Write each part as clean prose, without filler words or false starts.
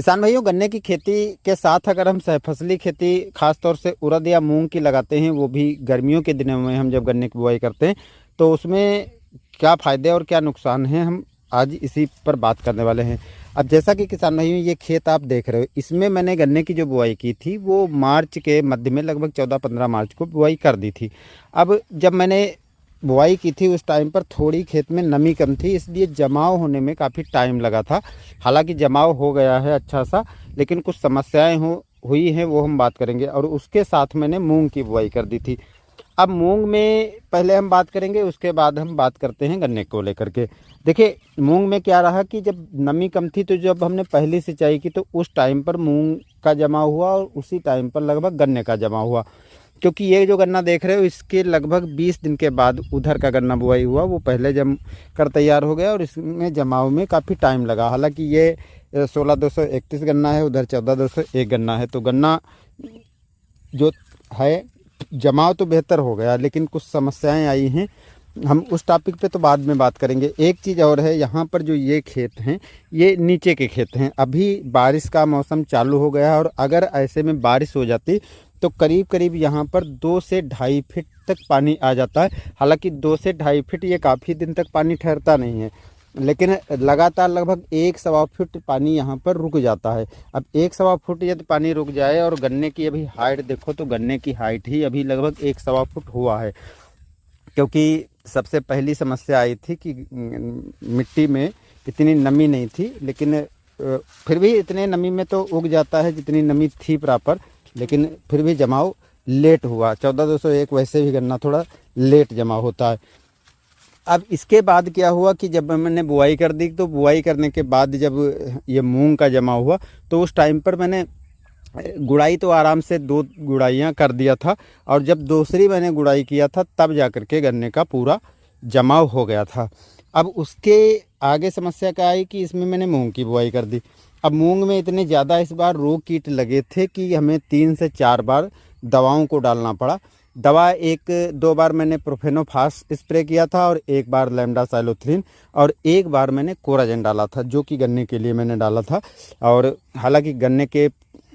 किसान भाइयों, गन्ने की खेती के साथ अगर हम सहफसली खेती खास तौर से उड़द या मूंग की लगाते हैं, वो भी गर्मियों के दिनों में हम जब गन्ने की बुआई करते हैं, तो उसमें क्या फ़ायदे और क्या नुकसान हैं, हम आज इसी पर बात करने वाले हैं। अब जैसा कि किसान भाइयों, ये खेत आप देख रहे हो, इसमें मैंने गन्ने की जो बुआई की थी वो मार्च के मध्य में लगभग 14-15 मार्च को बुआई कर दी थी। अब जब मैंने बुआई की थी उस टाइम पर थोड़ी खेत में नमी कम थी, इसलिए जमाव होने में काफ़ी टाइम लगा था। हालांकि जमाव हो गया है अच्छा सा, लेकिन कुछ समस्याएं हुई हैं, वो हम बात करेंगे। और उसके साथ मैंने मूंग की बुआई कर दी थी। अब मूंग में पहले हम बात करेंगे, उसके बाद हम बात करते हैं गन्ने को लेकर के। देखिए, मूंग में क्या रहा कि जब नमी कम थी तो जब हमने पहली सिंचाई की तो उस टाइम पर मूंग का जमा हुआ और उसी टाइम पर लगभग गन्ने का जमा हुआ। क्योंकि ये जो गन्ना देख रहे हो, इसके लगभग 20 दिन के बाद उधर का गन्ना बुआई हुआ, वो पहले जम कर तैयार हो गया और इसमें जमाव में काफ़ी टाइम लगा। हालांकि ये 16,231 गन्ना है, उधर 14,201 गन्ना है, तो गन्ना जो है जमाव तो बेहतर हो गया, लेकिन कुछ समस्याएं आई हैं। हम उस टॉपिक पे तो बाद में बात करेंगे। एक चीज़ और है, यहाँ पर जो ये खेत हैं, ये नीचे के खेत हैं। अभी बारिश का मौसम चालू हो गया है और अगर ऐसे में बारिश हो जाती तो करीब करीब यहाँ पर 2 से ढाई फीट तक पानी आ जाता है। हालांकि 2 से ढाई फीट ये काफ़ी दिन तक पानी ठहरता नहीं है, लेकिन लगातार लगभग 1-1.25 फुट पानी यहाँ पर रुक जाता है। अब 1-1.25 फुट यदि पानी रुक जाए और गन्ने की अभी हाइट देखो तो गन्ने की हाइट ही अभी लगभग 1-1.25 फुट हुआ है। क्योंकि सबसे पहली समस्या आई थी कि मिट्टी में इतनी नमी नहीं थी, लेकिन फिर भी इतने नमी में तो उग जाता है जितनी नमी थी प्रॉपर, लेकिन फिर भी जमाव लेट हुआ। 14,201 वैसे भी गन्ना थोड़ा लेट जमा होता है। अब इसके बाद क्या हुआ कि जब मैंने बुआई कर दी, तो बुआई करने के बाद जब ये मूंग का जमा हुआ तो उस टाइम पर मैंने गुड़ाई तो आराम से 2 गुड़ाइयाँ कर दिया था, और जब दूसरी मैंने गुड़ाई किया था तब जा कर के गन्ने का पूरा जमाव हो गया था। अब उसके आगे समस्या क्या आई कि इसमें मैंने मूंग की बुआई कर दी। अब मूंग में इतने ज़्यादा इस बार रोग कीट लगे थे कि हमें 3 से 4 बार दवाओं को डालना पड़ा। दवा 1-2 बार मैंने प्रोफेनोफास स्प्रे किया था और 1 बार लैम्डासाइलोथ्रिन और 1 बार मैंने कोराजेन डाला था, जो कि गन्ने के लिए मैंने डाला था। और हालांकि गन्ने के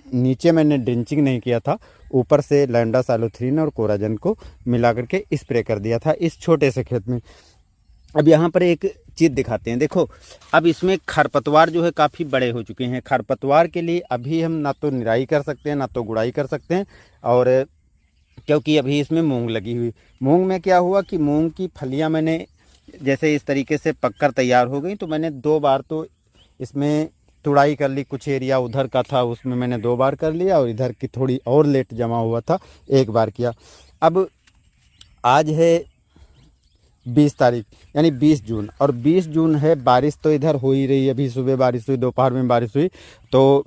नीचे मैंने ड्रिंचिंग नहीं किया था, ऊपर से लैम्डासाइलोथ्रिन और कोराजेन को मिला करके स्प्रे कर दिया था इस छोटे से खेत में। अब यहाँ पर एक चीज़ दिखाते हैं, देखो अब इसमें खरपतवार जो है काफ़ी बड़े हो चुके हैं। खरपतवार के लिए अभी हम ना तो निराई कर सकते हैं ना तो गुड़ाई कर सकते हैं, और क्योंकि अभी इसमें मूंग लगी हुई। मूंग में क्या हुआ कि मूंग की फलियां मैंने जैसे इस तरीके से पककर तैयार हो गई, तो मैंने 2 बार तो इसमें तुड़ाई कर ली। कुछ एरिया उधर का था उसमें मैंने 2 बार कर लिया, और इधर की थोड़ी और लेट जमा हुआ था 1 बार किया। अब आज है 20 तारीख यानी 20 जून, और 20 जून है, बारिश तो इधर हो ही रही है। अभी सुबह बारिश हुई, दोपहर में बारिश हुई, तो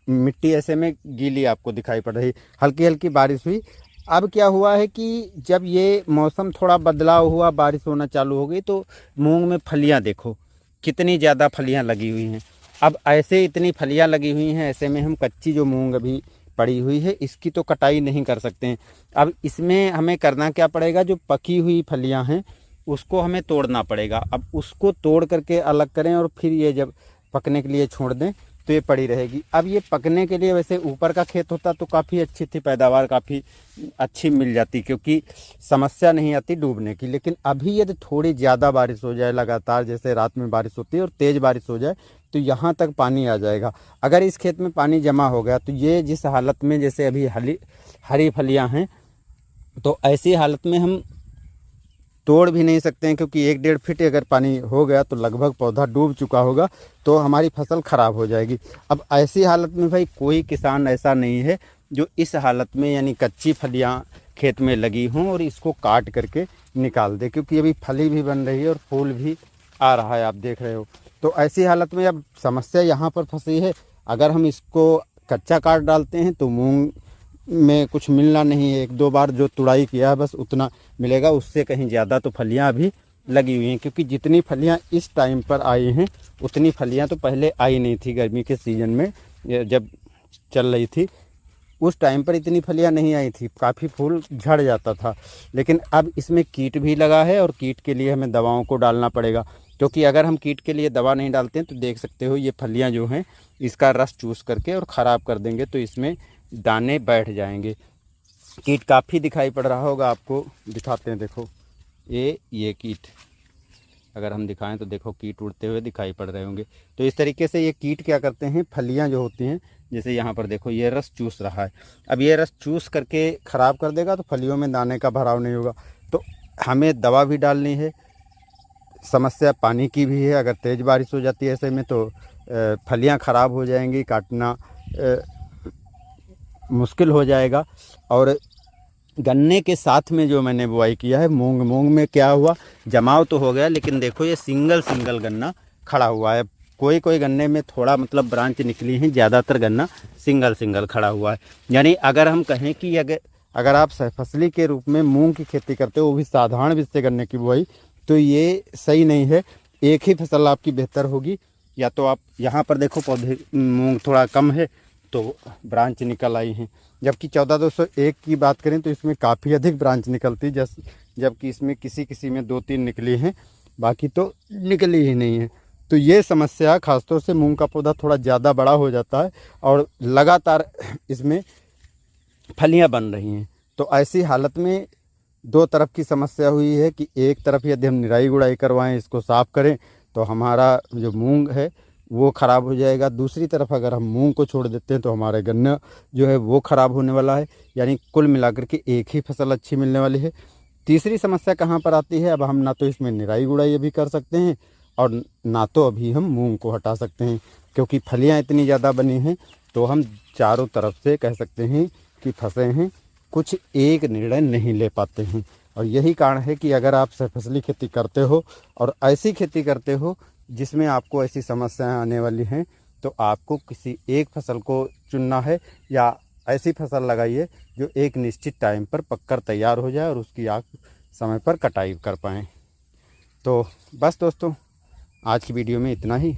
मिट्टी ऐसे में गीली आपको दिखाई पड़ रही, हल्की हल्की बारिश हुई। अब क्या हुआ है कि जब ये मौसम थोड़ा बदलाव हुआ, बारिश होना चालू हो गई, तो मूंग में फलियां देखो कितनी ज़्यादा फलियां लगी हुई हैं। अब ऐसे इतनी फलियां लगी हुई हैं, ऐसे में हम कच्ची जो मूंग अभी पड़ी हुई है इसकी तो कटाई नहीं कर सकते हैं। अब इसमें हमें करना क्या पड़ेगा, जो पकी हुई फलियां हैं उसको हमें तोड़ना पड़ेगा। अब उसको तोड़ करके अलग करें और फिर ये जब पकने के लिए छोड़ दें तो ये पड़ी रहेगी। अब ये पकने के लिए, वैसे ऊपर का खेत होता तो काफ़ी अच्छी थी, पैदावार काफ़ी अच्छी मिल जाती, क्योंकि समस्या नहीं आती डूबने की। लेकिन अभी यदि थोड़ी ज़्यादा बारिश हो जाए लगातार, जैसे रात में बारिश होती है और तेज़ बारिश हो जाए, तो यहाँ तक पानी आ जाएगा। अगर इस खेत में पानी जमा हो गया तो ये जिस हालत में जैसे अभी हरी फलियाँ हैं, तो ऐसी हालत में हम तोड़ भी नहीं सकते हैं, क्योंकि 1-1.5 फीट अगर पानी हो गया तो लगभग पौधा डूब चुका होगा, तो हमारी फसल ख़राब हो जाएगी। अब ऐसी हालत में भाई कोई किसान ऐसा नहीं है जो इस हालत में यानी कच्ची फलियां खेत में लगी हों और इसको काट करके निकाल दे, क्योंकि अभी फली भी बन रही है और फूल भी आ रहा है, आप देख रहे हो। तो ऐसी हालत में अब समस्या यहाँ पर फंसी है, अगर हम इसको कच्चा काट डालते हैं तो मूँग में कुछ मिलना नहीं है। 1-2 बार जो तुड़ाई किया है बस उतना मिलेगा, उससे कहीं ज़्यादा तो फलियां अभी लगी हुई हैं। क्योंकि जितनी फलियां इस टाइम पर आई हैं उतनी फलियां तो पहले आई नहीं थी। गर्मी के सीज़न में जब चल रही थी उस टाइम पर इतनी फलियां नहीं आई थी, काफ़ी फूल झड़ जाता था। लेकिन अब इसमें कीट भी लगा है और कीट के लिए हमें दवाओं को डालना पड़ेगा। क्योंकि अगर हम कीट के लिए दवा नहीं डालते हैं तो देख सकते हो ये फलियां जो हैं इसका रस चूस करके और ख़राब कर देंगे, तो इसमें दाने बैठ जाएंगे। कीट काफ़ी दिखाई पड़ रहा होगा आपको, दिखाते हैं। देखो ये कीट अगर हम दिखाएं तो देखो कीट उड़ते हुए दिखाई पड़ रहे होंगे। तो इस तरीके से ये कीट क्या करते हैं, फलियां जो होती हैं, जैसे यहाँ पर देखो ये रस चूस रहा है, अब ये रस चूस करके ख़राब कर देगा तो फलियों में दाने का भराव नहीं होगा। तो हमें दवा भी डालनी है, समस्या पानी की भी है। अगर तेज़ बारिश हो जाती है ऐसे में तो फलियां ख़राब हो जाएंगी, काटना मुश्किल हो जाएगा। और गन्ने के साथ में जो मैंने बुआई किया है मूंग में क्या हुआ, जमाव तो हो गया, लेकिन देखो ये सिंगल गन्ना खड़ा हुआ है। कोई गन्ने में थोड़ा मतलब ब्रांच निकली हैं, ज़्यादातर गन्ना सिंगल खड़ा हुआ है। यानी अगर हम कहें कि अगर आप सहफसली के रूप में मूंग की खेती करते हो, वो भी साधारण बीज से गन्ने की बुआई, तो ये सही नहीं है। एक ही फसल आपकी बेहतर होगी। या तो आप यहाँ पर देखो पौधे मूंग थोड़ा कम है तो ब्रांच निकल आई हैं, जबकि 14-201 की बात करें तो इसमें काफ़ी अधिक ब्रांच निकलती, जबकि इसमें किसी में 2-3 निकली हैं, बाकी तो निकली ही नहीं है। तो ये समस्या खासतौर से मूंग का पौधा थोड़ा ज़्यादा बड़ा हो जाता है और लगातार इसमें फलियां बन रही हैं। तो ऐसी हालत में दो तरफ की समस्या हुई है कि एक तरफ यदि हम निराई गुड़ाई करवाएं, इसको साफ़ करें, तो हमारा जो मूंग है वो ख़राब हो जाएगा। दूसरी तरफ अगर हम मूंग को छोड़ देते हैं तो हमारे गन्ना जो है वो ख़राब होने वाला है। यानी कुल मिलाकर के एक ही फसल अच्छी मिलने वाली है। तीसरी समस्या कहाँ पर आती है, अब हम ना तो इसमें निराई गुड़ाई अभी कर सकते हैं और ना तो अभी हम मूंग को हटा सकते हैं, क्योंकि फलियाँ इतनी ज़्यादा बनी हैं। तो हम चारों तरफ से कह सकते हैं कि फंसे हैं, कुछ एक निर्णय नहीं ले पाते हैं। और यही कारण है कि अगर आप सहफसली खेती करते हो और ऐसी खेती करते हो जिसमें आपको ऐसी समस्याएं आने वाली हैं, तो आपको किसी एक फसल को चुनना है या ऐसी फसल लगाइए जो एक निश्चित टाइम पर पककर तैयार हो जाए और उसकी आप समय पर कटाई कर पाएँ। तो बस दोस्तों, आज की वीडियो में इतना ही।